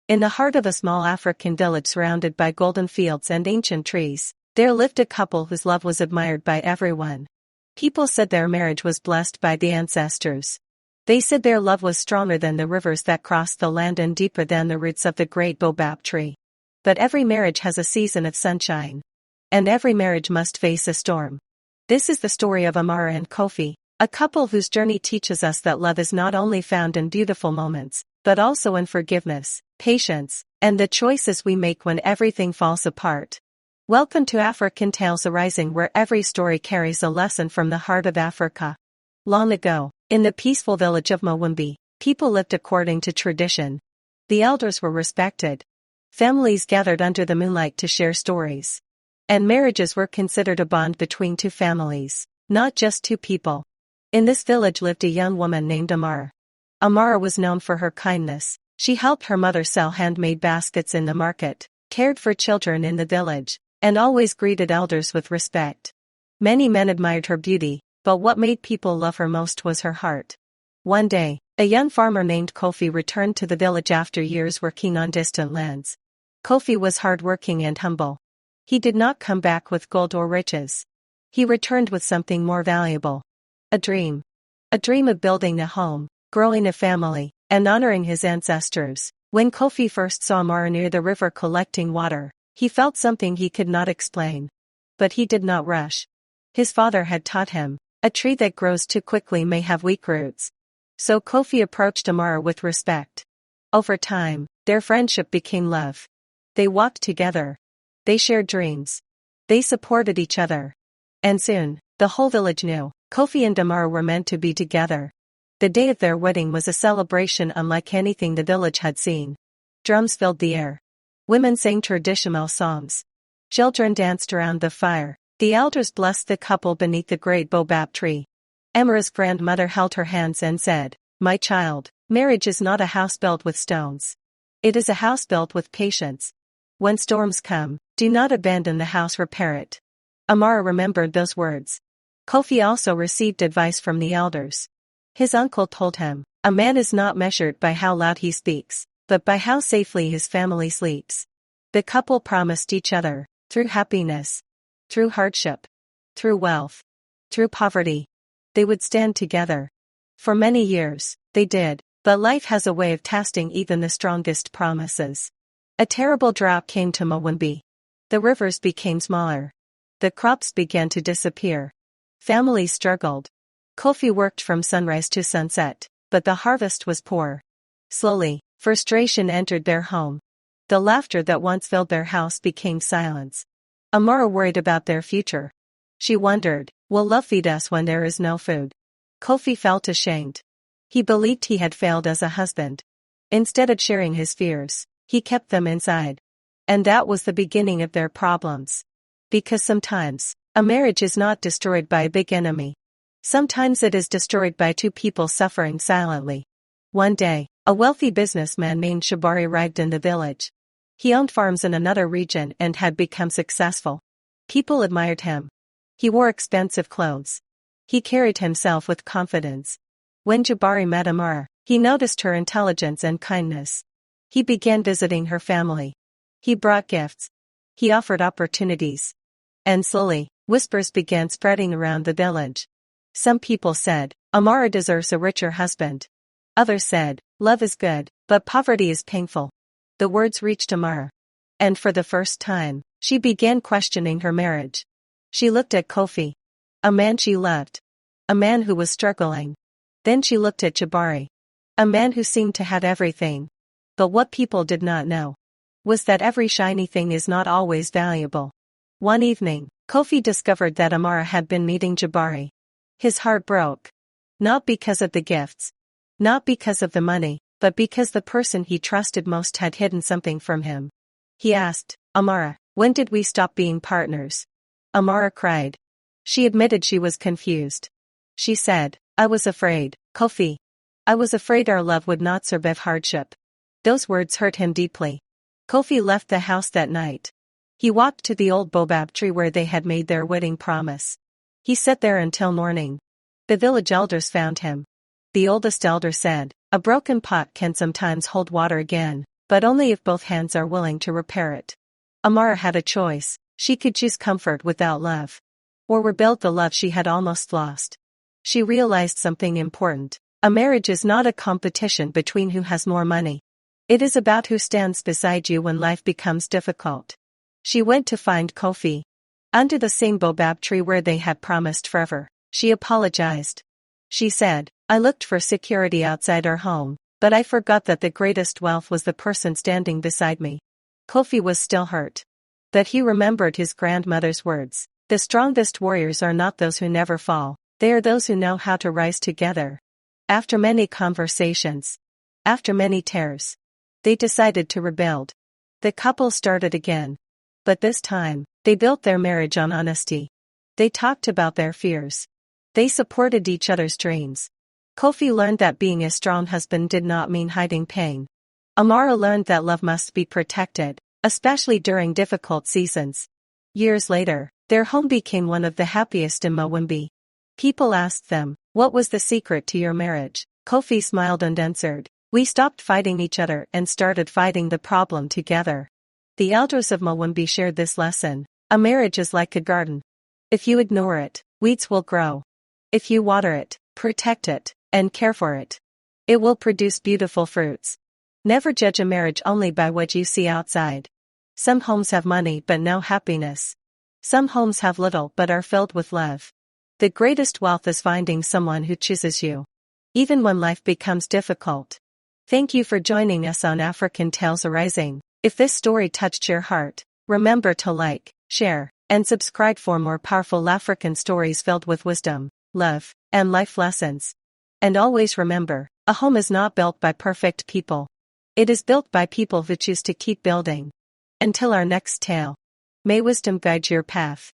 In the heart of a small African village surrounded by golden fields and ancient trees, there lived a couple whose love was admired by everyone. People said their marriage was blessed by the ancestors. They said their love was stronger than the rivers that crossed the land and deeper than the roots of the great Baobab tree. But every marriage has a season of sunshine. And every marriage must face a storm. This is the story of Amara and Kofi, a couple whose journey teaches us that love is not only found in beautiful moments, but also in forgiveness, patience, and the choices we make when everything falls apart. Welcome to African Tales Arising, where every story carries a lesson from the heart of Africa. Long ago, in the peaceful village of Mawimbi, people lived according to tradition. The elders were respected. Families gathered under the moonlight to share stories. And marriages were considered a bond between two families, not just two people. In this village lived a young woman named Amara. Amara was known for her kindness. She helped her mother sell handmade baskets in the market, cared for children in the village, and always greeted elders with respect. Many men admired her beauty, but what made people love her most was her heart. One day, a young farmer named Kofi returned to the village after years working on distant lands. Kofi was hardworking and humble. He did not come back with gold or riches. He returned with something more valuable. A dream. A dream of building a home, growing a family, and honoring his ancestors. When Kofi first saw Amara near the river collecting water, he felt something he could not explain. But he did not rush. His father had taught him, a tree that grows too quickly may have weak roots. So Kofi approached Amara with respect. Over time, their friendship became love. They walked together. They shared dreams. They supported each other. And soon, the whole village knew, Kofi and Amara were meant to be together. The day of their wedding was a celebration unlike anything the village had seen. Drums filled the air. Women sang traditional songs. Children danced around the fire. The elders blessed the couple beneath the great Baobab tree. Amara's grandmother held her hands and said, "My child, marriage is not a house built with stones. It is a house built with patience. When storms come, do not abandon the house, repair it." Amara remembered those words. Kofi also received advice from the elders. His uncle told him, "A man is not measured by how loud he speaks, but by how safely his family sleeps." The couple promised each other, through happiness, through hardship, through wealth, through poverty, they would stand together. For many years, they did, but life has a way of testing even the strongest promises. A terrible drought came to Mawimbi. The rivers became smaller. The crops began to disappear. Families struggled. Kofi worked from sunrise to sunset, but the harvest was poor. Slowly, frustration entered their home. The laughter that once filled their house became silence. Amara worried about their future. She wondered, will love feed us when there is no food? Kofi felt ashamed. He believed he had failed as a husband. Instead of sharing his fears, he kept them inside. And that was the beginning of their problems. Because sometimes, a marriage is not destroyed by a big enemy. Sometimes it is destroyed by two people suffering silently. One day, a wealthy businessman named Jabari arrived in the village. He owned farms in another region and had become successful. People admired him. He wore expensive clothes. He carried himself with confidence. When Jabari met Amara, he noticed her intelligence and kindness. He began visiting her family. He brought gifts. He offered opportunities. And slowly, whispers began spreading around the village. Some people said, Amara deserves a richer husband. Others said, love is good, but poverty is painful. The words reached Amara. And for the first time, she began questioning her marriage. She looked at Kofi, a man she loved, a man who was struggling. Then she looked at Jabari, a man who seemed to have everything. But what people did not know was that every shiny thing is not always valuable. One evening, Kofi discovered that Amara had been meeting Jabari. His heart broke. Not because of the gifts. Not because of the money, but because the person he trusted most had hidden something from him. He asked, Amara, when did we stop being partners? Amara cried. She admitted she was confused. She said, I was afraid, Kofi. I was afraid our love would not survive hardship. Those words hurt him deeply. Kofi left the house that night. He walked to the old Baobab tree where they had made their wedding promise. He sat there until morning. The village elders found him. The oldest elder said, a broken pot can sometimes hold water again. but only if both hands are willing to repair it. Amara had a choice. She could choose comfort without love, or rebuild the love she had almost lost. She realized something important. A marriage is not a competition between who has more money. It is about who stands beside you when life becomes difficult. She went to find Kofi. Under the same Baobab tree where they had promised forever, she apologized. She said, "I looked for security outside our home, but I forgot that the greatest wealth was the person standing beside me." Kofi was still hurt. But he remembered his grandmother's words. The strongest warriors are not those who never fall, they are those who know how to rise together. After many conversations, after many tears, they decided to rebuild. The couple started again. But this time, they built their marriage on honesty. They talked about their fears. They supported each other's dreams. Kofi learned that being a strong husband did not mean hiding pain. Amara learned that love must be protected, especially during difficult seasons. Years later, their home became one of the happiest in Mawimbi. People asked them, "What was the secret to your marriage?" Kofi smiled and answered, "We stopped fighting each other and started fighting the problem together." The elders of Mawimbi shared this lesson. A marriage is like a garden. If you ignore it, weeds will grow. If you water it, protect it, and care for it, it will produce beautiful fruits. Never judge a marriage only by what you see outside. Some homes have money but no happiness. Some homes have little but are filled with love. The greatest wealth is finding someone who chooses you, even when life becomes difficult. Thank you for joining us on African Tales Arising. If this story touched your heart, remember to like, share, and subscribe for more powerful African stories filled with wisdom, love, and life lessons. And always remember, a home is not built by perfect people. It is built by people who choose to keep building. Until our next tale, may wisdom guide your path.